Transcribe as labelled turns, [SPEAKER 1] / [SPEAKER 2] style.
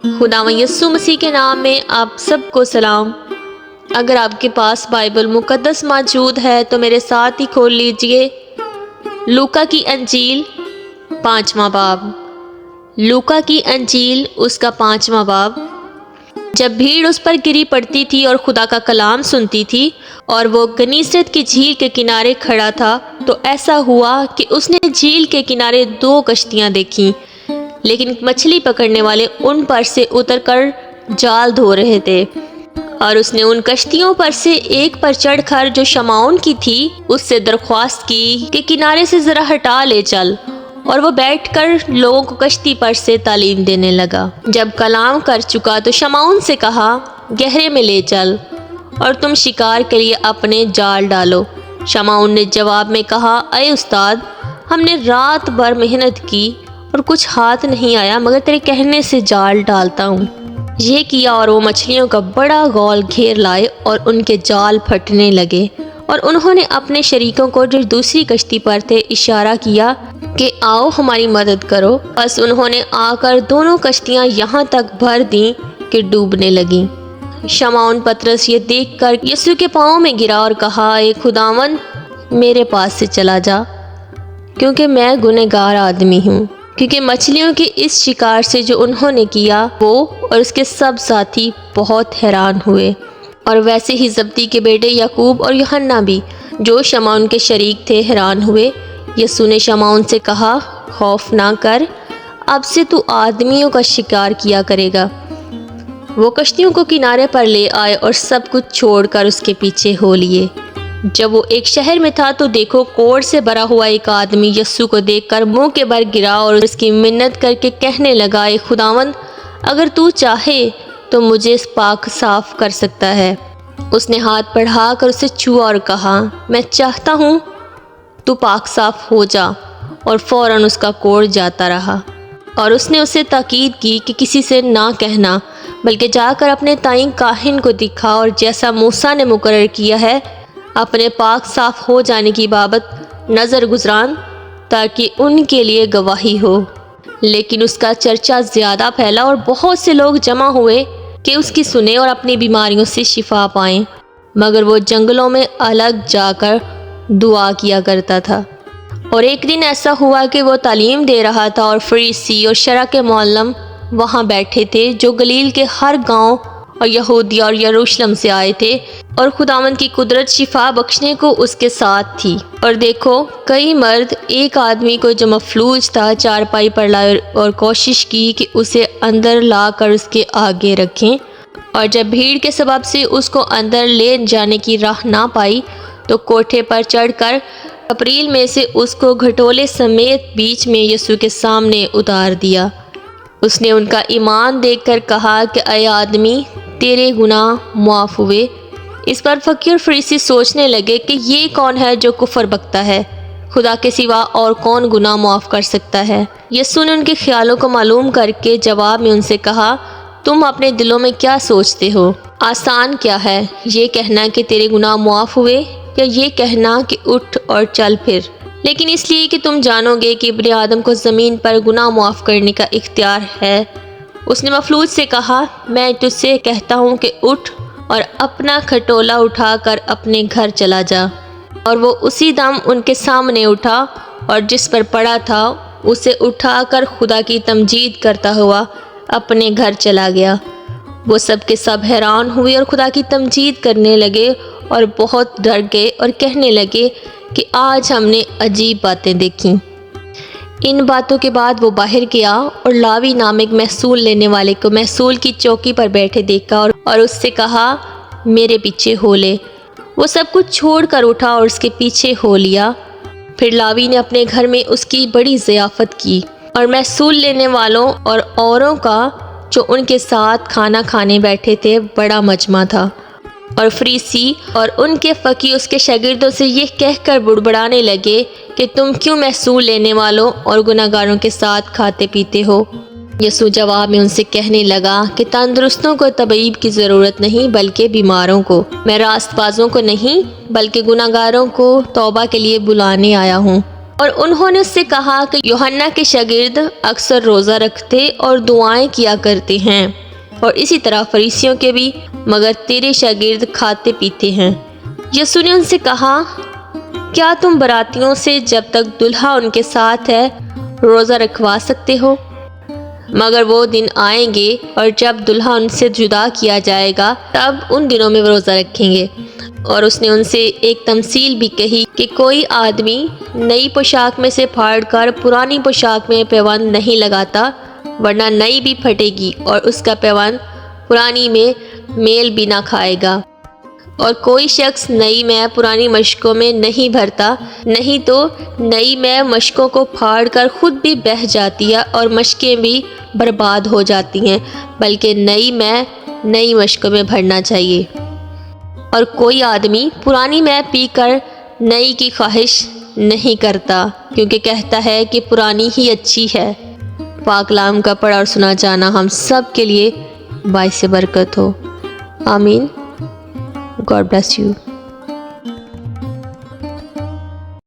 [SPEAKER 1] خداوند یسوع مسیح کے نام میں آپ سب کو سلام۔ اگر آپ کے پاس بائبل مقدس موجود ہے تو میرے ساتھ ہی کھول لیجئے لوکا کی انجیل 5واں باب۔ لوکا کی انجیل اس کا 5واں باب۔ جب بھیڑ اس پر گری پڑتی تھی اور خدا کا کلام سنتی تھی اور وہ گنیسرت کی جھیل کے کنارے کھڑا تھا تو ایسا ہوا کہ اس نے جھیل کے کنارے 2 کشتیاں دیکھیں، لیکن مچھلی پکڑنے والے ان پر سے اتر کر جال دھو رہے تھے، اور اس نے ان کشتیوں پر سے ایک پر چڑھ کر جو شمعون کی تھی اس سے درخواست کی کہ کنارے سے ذرا ہٹا لے چل، اور وہ بیٹھ کر لوگوں کو کشتی پر سے تعلیم دینے لگا۔ جب کلام کر چکا تو شمعون سے کہا، گہرے میں لے چل اور تم شکار کے لیے اپنے جال ڈالو۔ شمعون نے جواب میں کہا، اے استاد، ہم نے رات بھر محنت کی اور کچھ ہاتھ نہیں آیا، مگر تیرے کہنے سے جال ڈالتا ہوں۔ یہ کیا اور وہ مچھلیوں کا بڑا غول گھیر لائے اور ان کے جال پھٹنے لگے، اور انہوں نے اپنے شریکوں کو جو دوسری کشتی پر تھے اشارہ کیا کہ آؤ ہماری مدد کرو۔ بس انہوں نے آ کر دونوں کشتیاں یہاں تک بھر دیں کہ ڈوبنے لگیں۔ شمعون پطرس یہ دیکھ کر یسوع کے پاؤں میں گرا اور کہا، اے خداوند، میرے پاس سے چلا جا، کیونکہ میں گنہگار آدمی ہوں۔ کیونکہ مچھلیوں کے اس شکار سے جو انہوں نے کیا، وہ اور اس کے سب ساتھی بہت حیران ہوئے۔ اور ویسے ہی زبدی کے بیٹے یعقوب اور یوحنا بھی، جو شمعون کے شریک تھے، حیران ہوئے۔ یسوع نے شمعون سے کہا، خوف نہ کر، اب سے تو آدمیوں کا شکار کیا کرے گا۔ وہ کشتیوں کو کنارے پر لے آئے اور سب کچھ چھوڑ کر اس کے پیچھے ہو لیے۔ جب وہ ایک شہر میں تھا تو دیکھو، کوڑ سے بھرا ہوا ایک آدمی یسوع کو دیکھ کر منہ کے بل گرا اور اس کی منت کر کے کہنے لگا، اے خداوند، اگر تو چاہے تو مجھے پاک صاف کر سکتا ہے۔ اس نے ہاتھ بڑھا کر اسے چھوا اور کہا، میں چاہتا ہوں، تو پاک صاف ہو جا، اور فوراً اس کا کوڑ جاتا رہا۔ اور اس نے اسے تاکید کی کہ کسی سے نہ کہنا، بلکہ جا کر اپنے تائیں کاہن کو دکھا اور جیسا موسیٰ نے مقرر کیا ہے اپنے پاک صاف ہو جانے کی بابت نظر گزران، تاکہ ان کے لیے گواہی ہو۔ لیکن اس کا چرچا زیادہ پھیلا اور بہت سے لوگ جمع ہوئے کہ اس کی سنیں اور اپنی بیماریوں سے شفا پائیں، مگر وہ جنگلوں میں الگ جا کر دعا کیا کرتا تھا۔ اور ایک دن ایسا ہوا کہ وہ تعلیم دے رہا تھا اور فریسی اور شرع کے معلم وہاں بیٹھے تھے، جو گلیل کے ہر گاؤں اور یہودیہ اور یروشلم سے آئے تھے، اور خداوند کی قدرت شفا بخشنے کو اس کے ساتھ تھی۔ اور دیکھو، کئی مرد ایک آدمی کو جو مفلوج تھا چارپائی پر لائے اور کوشش کی کہ اسے اندر لا کر اس کے آگے رکھیں، اور جب بھیڑ کے سبب سے اس کو اندر لے جانے کی راہ نہ پائی تو کوٹھے پر چڑھ کر اپریل میں سے اس کو گھٹولے سمیت بیچ میں یسوع کے سامنے اتار دیا۔ اس نے ان کا ایمان دیکھ کر کہا کہ اے آدمی، تیرے گناہ معاف ہوئے۔ اس پر فقیر فریسی سوچنے لگے کہ یہ کون ہے جو کفر بکتا ہے، خدا کے سوا اور کون گناہ معاف کر سکتا ہے۔ یسوع نے ان کے خیالوں کو معلوم کر کے جواب میں ان سے کہا، تم اپنے دلوں میں کیا سوچتے ہو؟ آسان کیا ہے، یہ کہنا کہ تیرے گناہ معاف ہوئے، یا یہ کہنا کہ اٹھ اور چل پھر؟ لیکن اس لیے کہ تم جانو گے کہ ابن آدم کو زمین پر گناہ معاف کرنے کا اختیار ہے۔ اس نے مفلوج سے کہا، میں تجھ سے کہتا ہوں کہ اٹھ اور اپنا کھٹولا اٹھا کر اپنے گھر چلا جا۔ اور وہ اسی دم ان کے سامنے اٹھا، اور جس پر پڑا تھا اسے اٹھا کر خدا کی تمجید کرتا ہوا اپنے گھر چلا گیا۔ وہ سب کے سب حیران ہوئے اور خدا کی تمجید کرنے لگے اور بہت ڈر گئے اور کہنے لگے کہ آج ہم نے عجیب باتیں دیکھیں۔ ان باتوں کے بعد وہ باہر گیا اور لاوی نامک محصول لینے والے کو محصول کی چوکی پر بیٹھے دیکھا اور اس سے کہا، میرے پیچھے ہو لے۔ وہ سب کچھ چھوڑ کر اٹھا اور اس کے پیچھے ہو لیا۔ پھر لاوی نے اپنے گھر میں اس کی بڑی ضیافت کی، اور محصول لینے والوں اور اوروں کا جو ان کے ساتھ کھانا کھانے بیٹھے تھے بڑا مجمع تھا۔ اور فریسی اور ان کے فقیہ اس کے شاگردوں سے یہ کہہ کر بڑبڑانے لگے کہ تم کیوں محصول لینے والوں اور گناہ گاروں کے ساتھ کھاتے پیتے ہو؟ یسوع جواب میں ان سے کہنے لگا کہ تندرستوں کو طبیب کی ضرورت نہیں بلکہ بیماروں کو۔ میں راست بازوں کو نہیں بلکہ گناہ گاروں کو توبہ کے لیے بلانے آیا ہوں۔ اور انہوں نے اس سے کہا کہ یوحنا کے شاگرد اکثر روزہ رکھتے اور دعائیں کیا کرتے ہیں، اور اسی طرح فریسیوں کے بھی، مگر تیرے شاگرد کھاتے پیتے ہیں۔ یسوع نے ان سے کہا، کیا تم براتیوں سے جب تک دلہا ان کے ساتھ ہے روزہ رکھوا سکتے ہو؟ مگر وہ دن آئیں گے اور جب دلہا ان سے جدا کیا جائے گا، تب ان دنوں میں وہ روزہ رکھیں گے۔ اور اس نے ان سے ایک تمثیل بھی کہی کہ کوئی آدمی نئی پوشاک میں سے پھاڑ کر پرانی پوشاک میں پیوند نہیں لگاتا، ورنہ نئی بھی پھٹے گی اور اس کا پیوند پرانی میں میل بھی نہ کھائے گا۔ اور کوئی شخص نئی مے پرانی مشکوں میں نہیں بھرتا، نہیں تو نئی مے مشکوں کو پھاڑ کر خود بھی بہہ جاتی ہے اور مشکیں بھی برباد ہو جاتی ہیں، بلکہ نئی مے نئی مشکوں میں بھرنا چاہیے۔ اور کوئی آدمی پرانی مے پی کر نئی کی خواہش نہیں کرتا، کیونکہ کہتا ہے کہ پرانی ہی اچھی ہے۔ پاک کلام کا پڑھا اور سنا جانا ہم سب کے لیے باعث برکت ہو۔ آمین۔ God bless you.